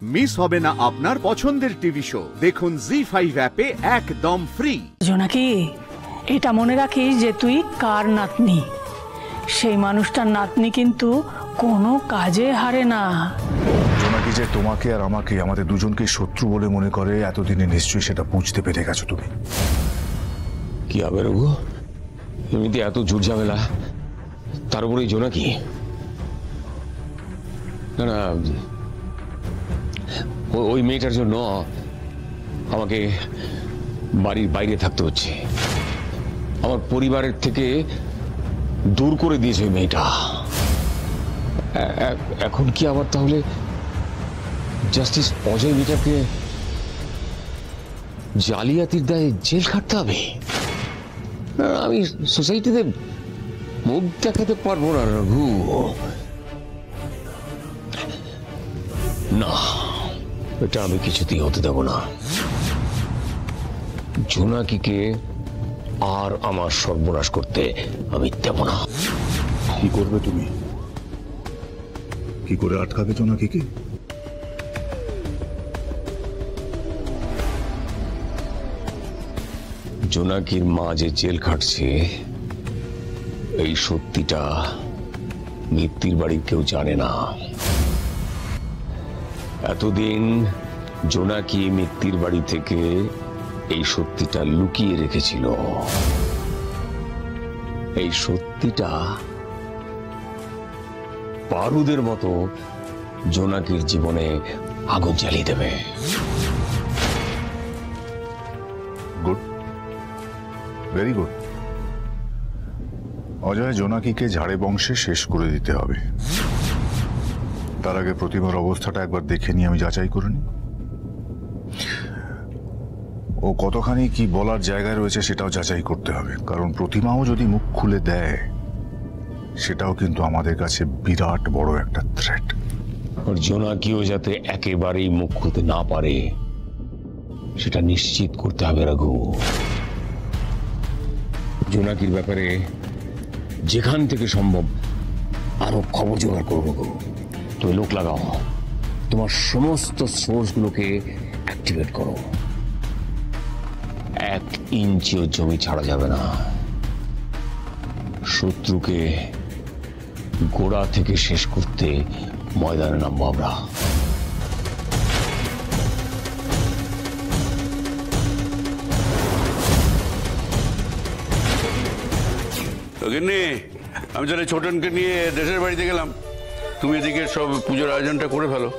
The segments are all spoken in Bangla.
মিস হবে না আপনার পছন্দের টিভি শো। দেখুন জি5 অ্যাপে একদম ফ্রি। জোনাকি, এটা মনে রাখিস যে তুই কার নাতনি। সেই মানুষটার নাতনি কিন্তু কোনো কাজে হারে না। জোনাকি যে তোমাকে আর আমাকে, আমাদের দুজনকে শত্রু বলে মনে করে, এতদিনে নিশ্চয়ই সেটা বুঝতে পেরে গেছো তুমি। কি হবে রঘু, এমনিতে এত ঝুট ঝামেলা, তার উপরে জোনাকি। না না, ওই মেয়েটার জন্য আমাকে বাড়ির বাইরে থাকতে হচ্ছে। আমার পরিবারের থেকে দূর করে দিয়েছে ওই মেয়েটা। এখন কি আবার তাহলে জাস্টিস অজয় মেয়েটাকে জালিয়াতির দায়ে জেল খাটতে হবে? আমি সোসাইটিতে মুখ দেখাতে পারবো না রঘু। না, এটা আমি কিছুতেই হতে দেব না। জোনাকিকে আর আমার সর্বনাশ করতে আমি দেব না। কি করবে তুমি? কি করে আটকাবে জোনাকিকে? জোনাকির মা যে জেল খাটছে, এই সত্যিটা মিত্তির বাড়ির কেউ জানে না। এতদিন জোনাকি মিত্তির বাড়ি থেকে এই সত্যিটা লুকিয়ে রেখেছিল। এই সত্যিটা বারুদের মতো জোনাকির জীবনে আগুন জ্বালিয়ে দেবে। Good, very good. অজয় জোনাকিকে ঝাড়ে বংশে শেষ করে দিতে হবে। তার আগে প্রতিমার অবস্থাটা একবার দেখে নিয়ে আমি যাচাই করে নি। ও কতখানি কি বলার জায়গায় রয়েছে সেটাও যাচাই করতে হবে, কারণ প্রতিমাও যদি মুখ খুলে দেয় সেটাও কিন্তু আমাদের কাছে বিরাট বড় একটা থ্রেট। আর জোনাকিও যাতে একেবারেই মুখ খুলতে না পারে সেটা নিশ্চিত করতে হবে রঘু। জোনাকির ব্যাপারে যেখান থেকে সম্ভব আরো খবর জোগাড় করবো রঘু। তুমি লোক লাগাও, তোমার সমস্ত সোর্সগুলোকে অ্যাক্টিভেট করো। 1 ইঞ্চিও জমি ছাড়া যাবে না। শত্রুকে গোড়া থেকে শেষ করতে ময়দানে নামবো আমরা। আমি তাহলে ছোটনকে নিয়ে দেশের বাড়িতে গেলাম। তুমি এদিকে সব পুজোর আয়োজনটা করে ফেলো।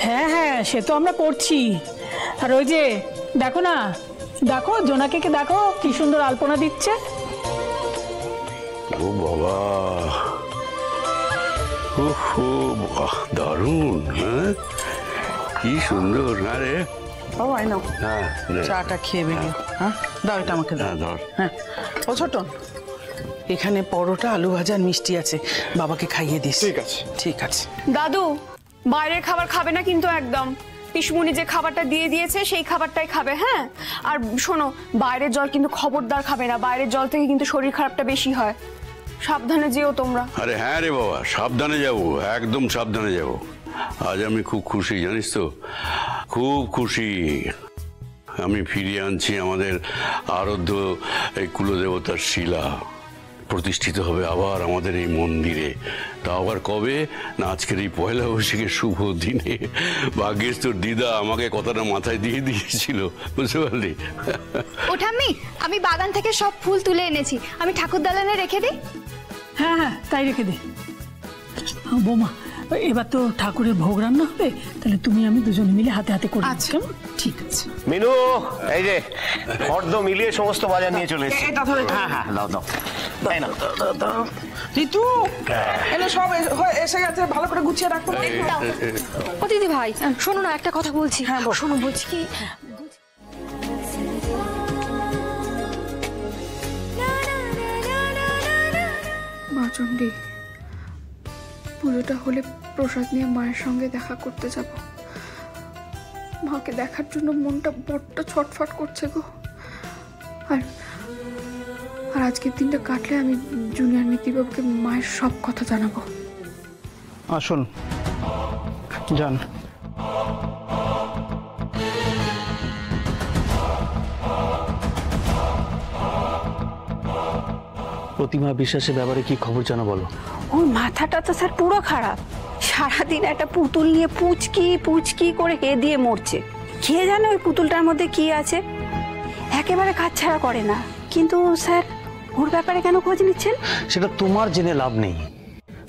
হ্যাঁ হ্যাঁ, সে তো আমরা করছি। আর ওই যে দেখো না, দেখো জোনাকিকে দেখো কি সুন্দর আলপনা দিচ্ছে। ও বাবা, ওহো বাহ, দারুণ। হ্যাঁ, কি সুন্দর। না রে, ও আই নাও। হ্যাঁ, চাটা খেয়ে বেরিয়ে। হ্যাঁ, দাও এটা আমাকে দাও। হ্যাঁ ধর। হ্যাঁ, ও ছোট, এখানে পরোটা, আলু ভাজা আর মিষ্টি আছে, বাবাকে খাইয়ে দিস। ঠিক আছে, ঠিক আছে। দাদু, বাইরের খাবার খাবে না কিন্তু একদম। পিসমুনি যে খাবারটা দিয়ে দিয়েছে সেই খাবারটাই খাবে। হ্যাঁ, আর শোনো, বাইরের জল কিন্তু খবরদার খাবে না। বাইরের জল থেকে কিন্তু শরীর খারাপটা বেশি হয়। সাবধানে যেও তোমরা। আরে হ্যাঁ রে বাবা, সাবধানে যাবো, একদম সাবধানে যাবো। আজ আমি খুব খুশি, জানিস তো, খুব খুশি। আমি ফিরিয়ে আনছি আমাদের আরাধ্য এই কুলদেবতার শিলা। প্রতিষ্ঠিত হবে আবার আমাদের এই মন্দিরে। তা আবার কবে না, আজকের এই পয়লা বৈশাখের শুভ দিনে। ভাগ্যেশ তোর দিদা আমাকে কথাটা মাথায় দিয়ে দিয়েছিল, বুঝতে পারলি? ও ঠাম্মি, আমি বাগান থেকে সব ফুল তুলে এনেছি, আমি ঠাকুর দালানে রেখে দিই। হ্যাঁ হ্যাঁ, তাই রেখে দে। বৌমা, এবার তো ঠাকুরের ভোগ রান্না হবে, তাহলে তুমি আমি দুজনে মিলে হাতে হাতে করি। আচ্ছা, ঠিক আছে। মিনু, এই যে ফর্দ মিলিয়ে সমস্ত বাজার নিয়ে চলে এসেছি। হ্যাঁ হ্যাঁ, দাও দাও। তাই না ঋতু, এনে সব এসে গেছে, ভালো করে গুছিয়ে রাখো। ও দিদি ভাই, শোনো না, একটা কথা বলছি। হ্যাঁ শোনো, বলছি কি, মা চণ্ডী, পুজোটা হলে প্রসাদ নিয়ে মায়ের সঙ্গে দেখা করতে যাব। মাকে দেখার জন্য মনটা বড্ড ছটফট করছে গো। আর আজকের দিনটা কাটলে আমি জুনিয়র মিত্তিবাবুকে মায়ের সব কথা জানাবো। আসুন, যান। প্রতিমা বিশ্বাসের ব্যাপারে কি খবর জানো বলো? ওর মাথাটা তো স্যার পুরো খারাপ। সারাদিন একটা পুতুল নিয়ে পুচকি পুচকি করে হে দিয়ে মরছে। কে জানে ওই পুতুলটার মধ্যে কি আছে, একেবারে কাজ ছাড়া করে না। কিন্তু স্যার ওর ব্যাপারে কেন খোঁজ নিচ্ছেন? সেটা তোমার জেনে লাভ নেই।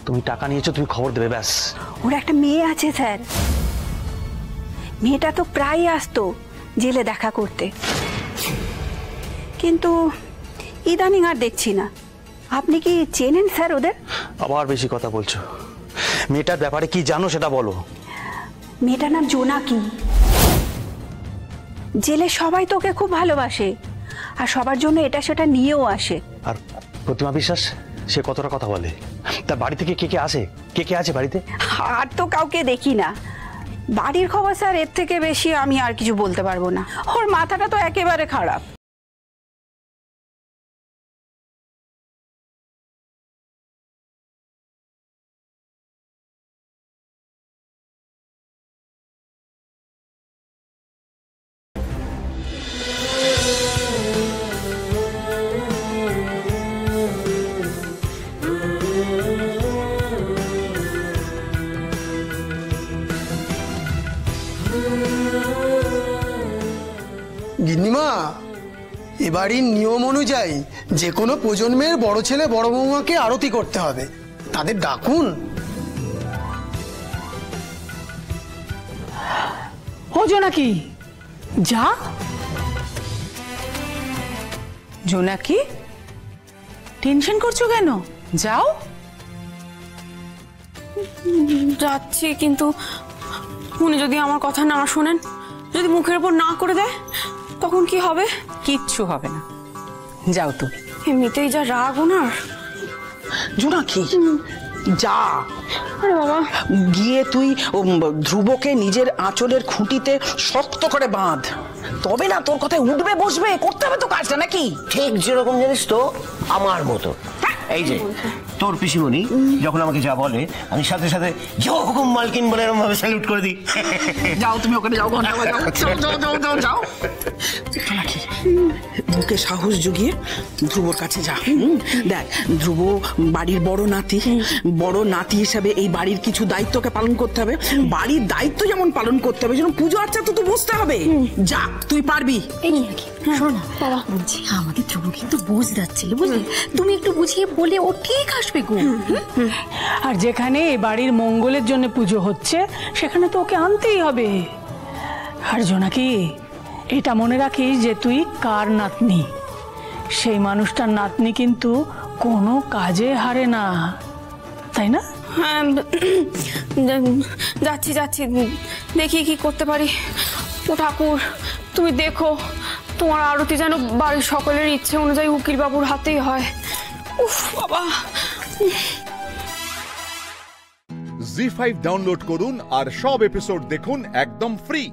তুমি টাকা নিয়েছো, তুমি খবর দেবে ব্যাস। ওর একটা মেয়ে আছে স্যার, মেয়েটা তো প্রায় আসতো জেলে দেখা করতে, কিন্তু ইদানিং আর দেখছি না। আপনি কি চেনেন স্যার ওদের? আবার বেশি কথা বলছো। মেয়েটার ব্যাপারে কি জানো সেটা বলো। মেয়েটার নাম জোনাকি। জেলে সবাই তো ওকে খুব ভালোবাসে, আর সবার জন্য এটা সেটা নিয়েও আসে। আর প্রতিমা বিশ্বাস সে কতটা কথা বলে? তার বাড়ি থেকে কে কে আসে? কে কে আছে বাড়িতে? আর তো কাউকে দেখি না। বাড়ির খবর স্যার এর থেকে বেশি আমি আর কিছু বলতে পারবো না। ওর মাথাটা তো একেবারে খারাপ। গিন্নিমা, এবাড়ির নিয়ম অনুযায়ী যে কোনো প্রজন্মের বড় ছেলে বড় বৌমাকে আরতি করতে হবে। তাদের ডাকুন। ও জোনাকি, যা। জোনাকি, টেনশন করছো কেন? যাও। যাচ্ছি, কিন্তু উনি যদি আমার কথা না শোনেন, যদি মুখের উপর না করে দেয়, তখন কি হবে? কিচ্ছু হবে না, যাও তুমি। এমনিতেই যা রাগ ওনার। জোনাকি, যা। আরে বাবা, গিয়ে তুই ধ্রুবকে নিজের আঁচলের খুঁটিতে শক্ত করে বাঁধ, তবে না তোর কথায় উঠবে বসবে। করতে হবে তো কাজটা, নাকি? ঠিক যেরকম জানিস তো আমার মতো। এই যে তোর পিসিমণি যখন আমাকে যা বলে, আমি সাথে সাথে যাও হুকুম মালকিন বলে এরকম ভাবে স্যালুট করে দিই। যাও তুমি ওখানে, যাও যাও যাও। নাকি বুকে সাহস জুগিয়ে ধ্রুবর কাছে যা। দেখ, ধ্রুব বাড়ির বড় নাতি হিসাবে এই বাড়ির কিছু দায়িত্বকে পালন করতে হবে। বাড়ির দায়িত্ব যেমন পালন করতে হবে, যেমন পুজো আচ্ছা তো তুই বুঝতে হবে। যা, তুই পারবি। শোনো বাবা, বলছি আমাদের ধ্রুব কিন্তু বুঝ যাচ্ছিল, বুঝলি? তুমি একটু বুঝিয়ে বলে ও ঠিক আসবে গো। আর যেখানে এ বাড়ির মঙ্গলের জন্য পুজো হচ্ছে, সেখানে তো ওকে আনতেই হবে। আর জোনাকি, এটা মনে রাখিস যে তুই কার নাতনি। সেই মানুষটার নাতনি কিন্তু কোনো কাজে হারে না, তাই না? হ্যাঁ, যাচ্ছি যাচ্ছি, দেখি কি করতে পারি। ও ঠাকুর, তুমি দেখো তোমার আরতি যেন বাড়ির সকলের ইচ্ছে অনুযায়ী উকিল বাবুর হাতেই হয়। উফ বাবা। জি5 ডাউনলোড করুন আর সব এপিসোড দেখুন একদম ফ্রি।